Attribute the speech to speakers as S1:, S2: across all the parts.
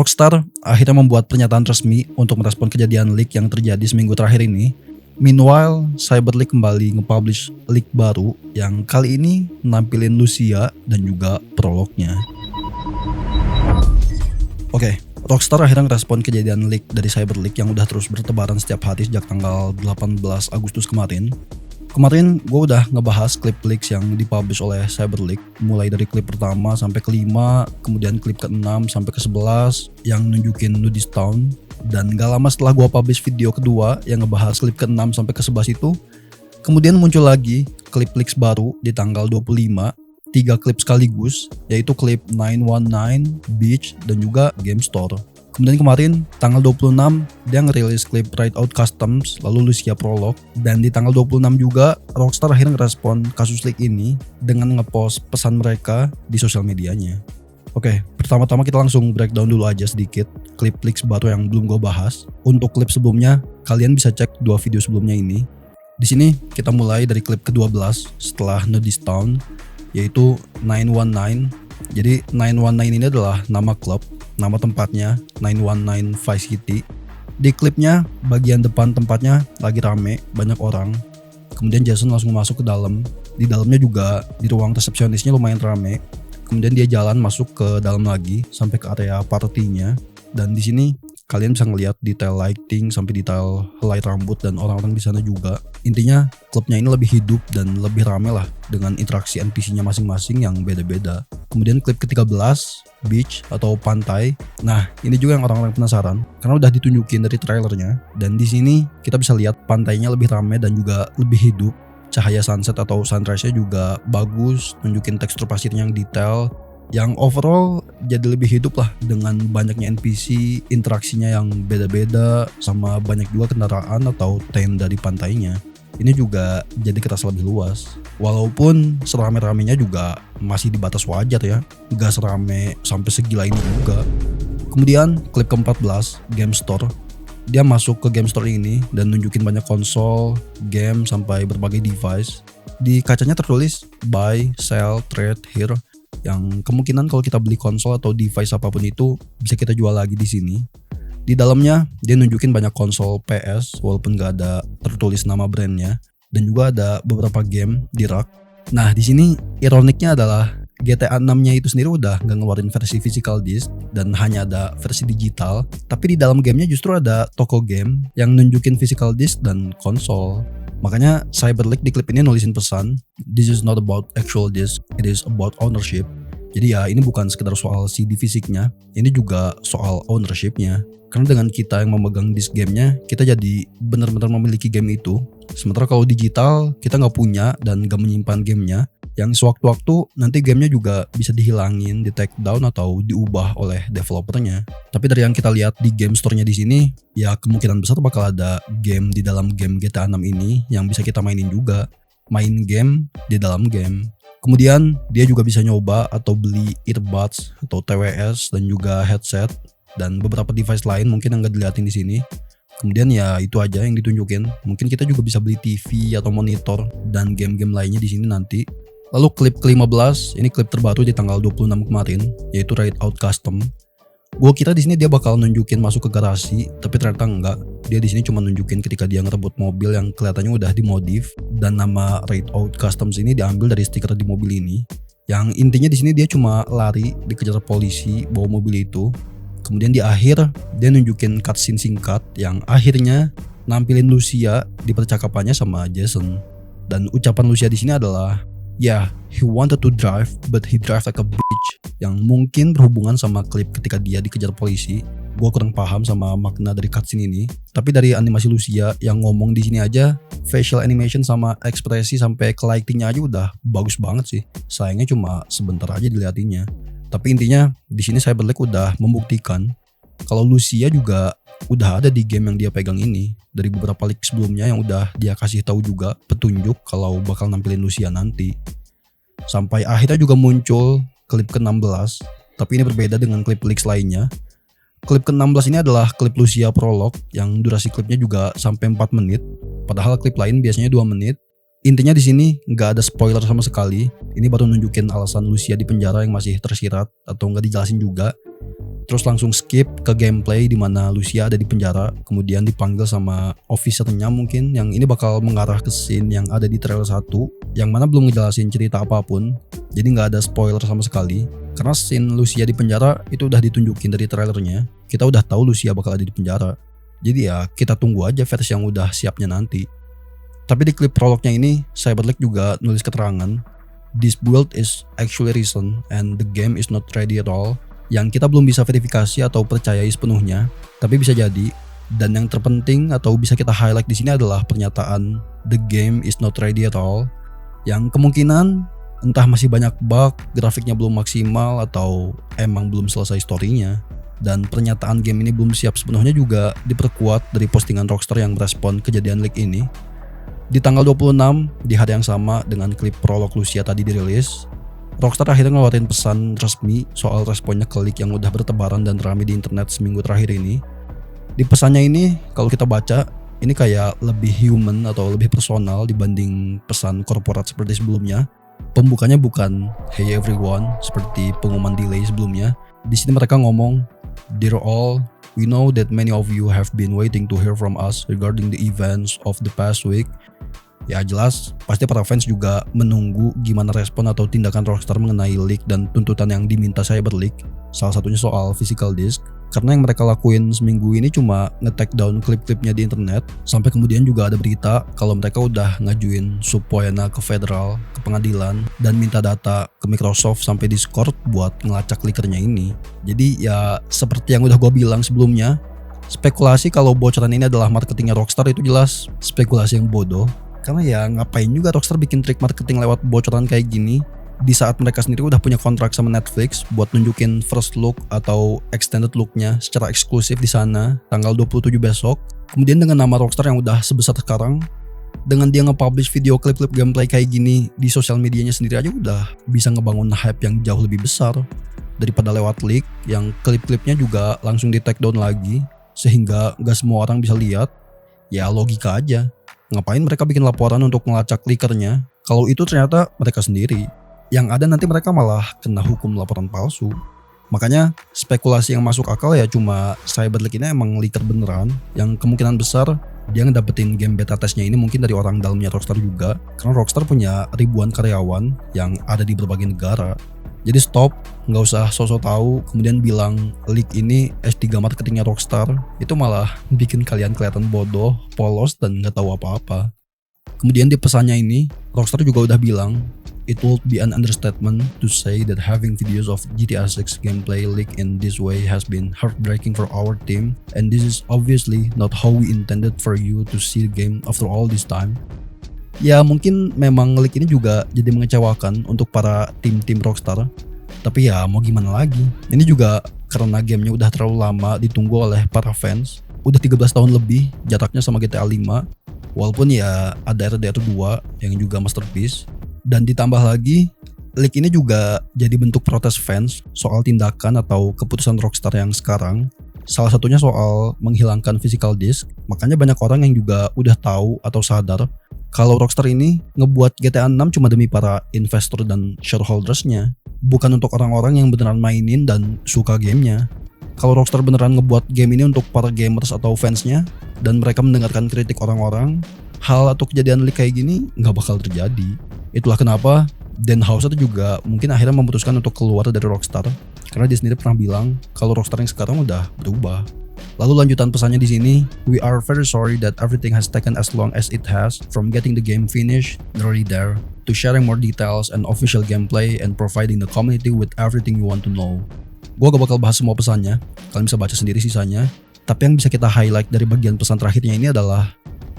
S1: Rockstar akhirnya membuat pernyataan resmi untuk merespon kejadian leak yang terjadi seminggu terakhir ini. Meanwhile, Cyberleak kembali nge-publish leak baru yang kali ini nampilin Lucia dan juga prolognya. Oke, Rockstar akhirnya ngerespon kejadian leak dari Cyberleak yang udah terus bertebaran setiap hari sejak tanggal 18 Agustus kemarin. Kemarin gue udah ngebahas klip leaks yang dipublish oleh Cyberleak, mulai dari klip pertama sampai kelima, kemudian klip ke-6 sampai ke-11 yang nunjukin Nudist Town. Dan gak lama setelah gue publish video kedua yang ngebahas klip ke-6 sampai ke-11 itu, kemudian muncul lagi klip leaks baru di tanggal 25, 3 klip sekaligus, yaitu klip 919, Beach, dan juga Game Store. Kemudian kemarin, tanggal 26, dia ngerilis klip Ride Out Customs, lalu Lucia Prolog. Dan di tanggal 26 juga, Rockstar akhirnya ngerespon kasus leak ini dengan ngepost pesan mereka di sosial medianya. Oke, pertama-tama kita langsung breakdown dulu aja sedikit klip leaks baru yang belum gue bahas. Untuk klip sebelumnya, kalian bisa cek 2 video sebelumnya ini. Di sini kita mulai dari klip ke-12 setelah Nudist Town, yaitu 919. Jadi 919 ini adalah nama klub, nama tempatnya 919 Vice City. Di klipnya bagian depan tempatnya lagi rame, banyak orang. Kemudian Jason langsung masuk ke dalam. Di dalamnya juga di ruang resepsionisnya lumayan rame. Kemudian dia jalan masuk ke dalam lagi sampai ke area partinya. Dan di sini kalian bisa ngelihat detail lighting sampai detail helai rambut dan orang-orang di sana juga. Intinya klubnya ini lebih hidup dan lebih rame lah dengan interaksi NPC-nya masing-masing yang beda-beda. Kemudian klip ke-13, Beach atau pantai. Nah, ini juga yang orang-orang penasaran karena udah ditunjukin dari trailernya. Dan di sini kita bisa lihat pantainya lebih rame dan juga lebih hidup. Cahaya sunset atau sunrise-nya juga bagus, nunjukin tekstur pasirnya yang detail. Yang overall jadi lebih hidup lah dengan banyaknya NPC, interaksinya yang beda-beda, sama banyak juga kendaraan atau tenda di pantainya. Ini juga jadi kerasa lebih luas. Walaupun serame-ramenya juga masih di batas wajar ya, gak serame sampai segila ini juga. Kemudian klip ke-14, Game Store. Dia masuk ke Game Store ini dan nunjukin banyak konsol, game, sampai berbagai device. Di kacanya tertulis buy, sell, trade, here, yang kemungkinan kalau kita beli konsol atau device apapun itu bisa kita jual lagi di sini. Di dalamnya dia nunjukin banyak konsol PS walaupun gak ada tertulis nama brandnya, dan juga ada beberapa game di rak. Nah di sini ironiknya adalah GTA 6-nya itu sendiri udah gak ngeluarin versi physical disc dan hanya ada versi digital, tapi di dalam gamenya justru ada toko game yang nunjukin physical disc dan konsol. Makanya Cyberleak di klip ini nulisin pesan, "This is not about actual disc, it is about ownership." Jadi ya ini bukan sekedar soal CD fisiknya, ini juga soal ownershipnya. Karena dengan kita yang memegang disc gamenya, kita jadi benar-benar memiliki game itu. Sementara kalau digital, kita nggak punya dan nggak menyimpan gamenya, yang sewaktu-waktu nanti gamenya juga bisa dihilangin, di take down atau diubah oleh developernya. Tapi dari yang kita lihat di game store-nya di sini, ya kemungkinan besar bakal ada game di dalam game GTA 6 ini yang bisa kita mainin juga. Main game di dalam game. Kemudian dia juga bisa nyoba atau beli earbuds atau TWS dan juga headset dan beberapa device lain mungkin yang nggak dilihatin di sini. Kemudian ya itu aja yang ditunjukin. Mungkin kita juga bisa beli TV atau monitor dan game-game lainnya di sini nanti. Lalu klip ke-15, ini klip terbaru di tanggal 26 kemarin, yaitu Ride Out Custom. Gue kira di sini dia bakal nunjukin masuk ke garasi, tapi ternyata enggak. Dia di sini cuma nunjukin ketika dia ngerebut mobil yang kelihatannya udah dimodif, dan nama Ride Out Customs ini diambil dari stiker di mobil ini. Yang intinya di sini dia cuma lari dikejar polisi bawa mobil itu. Kemudian di akhir dia nunjukin cutscene singkat yang akhirnya nampilin Lucia di percakapannya sama Jason. Dan ucapan Lucia di sini adalah, "Yeah, he wanted to drive, but he drive like a bitch." Yang mungkin berhubungan sama klip ketika dia dikejar polisi. Gue kurang paham sama makna dari cutscene ini. Tapi dari animasi Lucia yang ngomong di sini aja, facial animation sama ekspresi sampai ke lightingnya aja udah bagus banget sih. Sayangnya cuma sebentar aja dilihatinnya. Tapi intinya di sini Cyberleak udah membuktikan kalau Lucia juga udah ada di game yang dia pegang ini. Dari beberapa leak sebelumnya yang udah dia kasih tahu juga petunjuk kalau bakal nampilin Lucia nanti. Sampai akhirnya juga muncul klip ke-16, tapi ini berbeda dengan klip leaks lainnya. Klip ke-16 ini adalah klip Lucia Prolog yang durasi klipnya juga sampai 4 menit, padahal klip lain biasanya 2 menit. Intinya di sini nggak ada spoiler sama sekali. Ini baru nunjukin alasan Lucia di penjara yang masih tersirat atau nggak dijelasin juga. terus langsung skip ke gameplay di mana Lucia ada di penjara, kemudian dipanggil sama officernya mungkin, yang ini bakal mengarah ke scene yang ada di trailer 1, yang mana belum ngejelasin cerita apapun, jadi nggak ada spoiler sama sekali. Karena scene Lucia di penjara itu udah ditunjukin dari trailernya, kita udah tahu Lucia bakal ada di penjara. Jadi ya kita tunggu aja versi yang udah siapnya nanti. Tapi di klip prolognya ini, Cyberleak juga nulis keterangan, "This build is actually recent and the game is not ready at all." Yang kita belum bisa verifikasi atau percayai sepenuhnya, tapi bisa jadi. Dan yang terpenting atau bisa kita highlight di sini adalah pernyataan "the game is not ready at all", yang kemungkinan entah masih banyak bug, grafiknya belum maksimal, atau emang belum selesai storynya. Dan pernyataan game ini belum siap sepenuhnya juga diperkuat dari postingan Rockstar yang merespon kejadian leak ini. Di tanggal 26, di hari yang sama dengan klip prolog Lucia tadi dirilis, Rockstar akhirnya ngeluarin pesan resmi soal responnya ke leak yang udah bertebaran dan ramai di internet seminggu terakhir ini. Di pesannya ini, kalau kita baca, ini kayak lebih human atau lebih personal dibanding pesan korporat seperti sebelumnya. Pembukanya bukan "Hey everyone" seperti pengumuman delay sebelumnya. Di sini mereka ngomong, "Dear all, we know that many of you have been waiting to hear from us regarding the events of the past week." Ya jelas, pasti para fans juga menunggu gimana respon atau tindakan Rockstar mengenai leak dan tuntutan yang diminta Cyberleak. Salah satunya soal physical disk. Karena yang mereka lakuin seminggu ini cuma nge-take down klip-klipnya di internet. Sampai kemudian juga ada berita kalau mereka udah ngajuin subpoena ke federal, ke pengadilan, dan minta data ke Microsoft sampai Discord buat ngelacak leakernya ini. Jadi ya seperti yang udah gue bilang sebelumnya, spekulasi kalau bocoran ini adalah marketingnya Rockstar itu jelas spekulasi yang bodoh. Karena ya ngapain juga Rockstar bikin trik marketing lewat bocoran kayak gini di saat mereka sendiri udah punya kontrak sama Netflix buat nunjukin first look atau extended looknya secara eksklusif di sana tanggal 27 besok. Kemudian dengan nama Rockstar yang udah sebesar sekarang, dengan dia nge-publish video klip-klip gameplay kayak gini di sosial medianya sendiri aja udah bisa ngebangun hype yang jauh lebih besar daripada lewat leak yang klip-klipnya juga langsung di take down lagi sehingga gak semua orang bisa lihat. Ya logika aja. Ngapain mereka bikin laporan untuk ngelacak leakernya kalau itu ternyata mereka sendiri. Yang ada nanti mereka malah kena hukum laporan palsu. Makanya spekulasi yang masuk akal ya cuma Cyberleak ini emang leaker beneran, yang kemungkinan besar dia ngedapetin game beta testnya ini mungkin dari orang dalamnya Rockstar juga. Karena Rockstar punya ribuan karyawan yang ada di berbagai negara. Jadi stop, nggak usah sosok tahu kemudian bilang leak ini S3 marketingnya Rockstar. Itu malah bikin kalian kelihatan bodoh, polos, dan nggak tahu apa-apa. Kemudian di pesannya ini, Rockstar juga udah bilang, "It would be an understatement to say that having videos of GTA 6 gameplay leak in this way has been heartbreaking for our team, and this is obviously not how we intended for you to see the game after all this time." Ya mungkin memang leak ini juga jadi mengecewakan untuk para tim-tim Rockstar. Tapi ya mau gimana lagi. Ini juga karena gamenya udah terlalu lama ditunggu oleh para fans. Udah 13 tahun lebih jaraknya sama GTA 5. Walaupun ya ada RDR 2 yang juga masterpiece. Dan ditambah lagi leak ini juga jadi bentuk protes fans soal tindakan atau keputusan Rockstar yang sekarang. Salah satunya soal menghilangkan physical disk. Makanya banyak orang yang juga udah tahu atau sadar kalau Rockstar ini ngebuat GTA 6 cuma demi para investor dan shareholdersnya, bukan untuk orang-orang yang beneran mainin dan suka gamenya. Kalau Rockstar beneran ngebuat game ini untuk para gamers atau fansnya, dan mereka mendengarkan kritik orang-orang, hal atau kejadian leak kayak gini nggak bakal terjadi. Itulah kenapa Dan Houser juga mungkin akhirnya memutuskan untuk keluar dari Rockstar, karena dia sendiri pernah bilang kalau Rockstar yang sekarang udah berubah. Lalu lanjutan pesannya di sini, "We are very sorry that everything has taken as long as it has, from getting the game finished, nearly there, to sharing more details and official gameplay and providing the community with everything you want to know." Gue gak bakal bahas semua pesannya, kalian bisa baca sendiri sisanya. Tapi yang bisa kita highlight dari bagian pesan terakhirnya ini adalah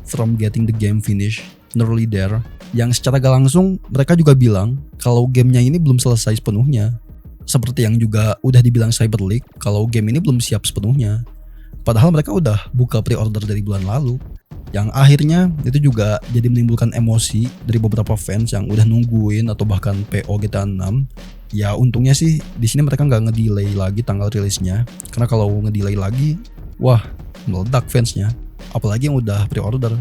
S1: "from getting the game finished, nearly there", yang secara gak langsung mereka juga bilang kalau gamenya ini belum selesai sepenuhnya. Seperti yang juga udah dibilang Cyberleak kalau game ini belum siap sepenuhnya. Padahal mereka udah buka pre-order dari bulan lalu. Yang akhirnya itu juga jadi menimbulkan emosi dari beberapa fans yang udah nungguin atau bahkan PO GTA 6. Ya untungnya sih di sini mereka nggak ngedelay lagi tanggal rilisnya. Karena kalau ngedelay lagi, wah meledak fansnya. Apalagi yang udah pre-order.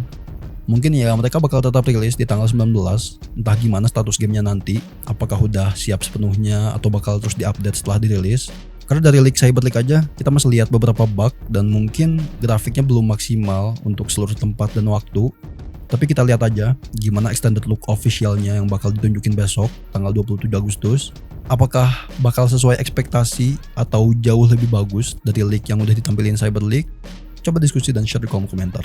S1: Mungkin ya mereka bakal tetap rilis di tanggal 19. Entah gimana status gamenya nanti. Apakah udah siap sepenuhnya atau bakal terus diupdate setelah dirilis. Karena dari leak Cyber League aja kita masih lihat beberapa bug dan mungkin grafiknya belum maksimal untuk seluruh tempat dan waktu. Tapi kita lihat aja gimana extended look officialnya yang bakal ditunjukin besok tanggal 27 Agustus. Apakah bakal sesuai ekspektasi atau jauh lebih bagus dari leak yang udah ditampilin Cyber League? Coba diskusi dan share di kolom komentar.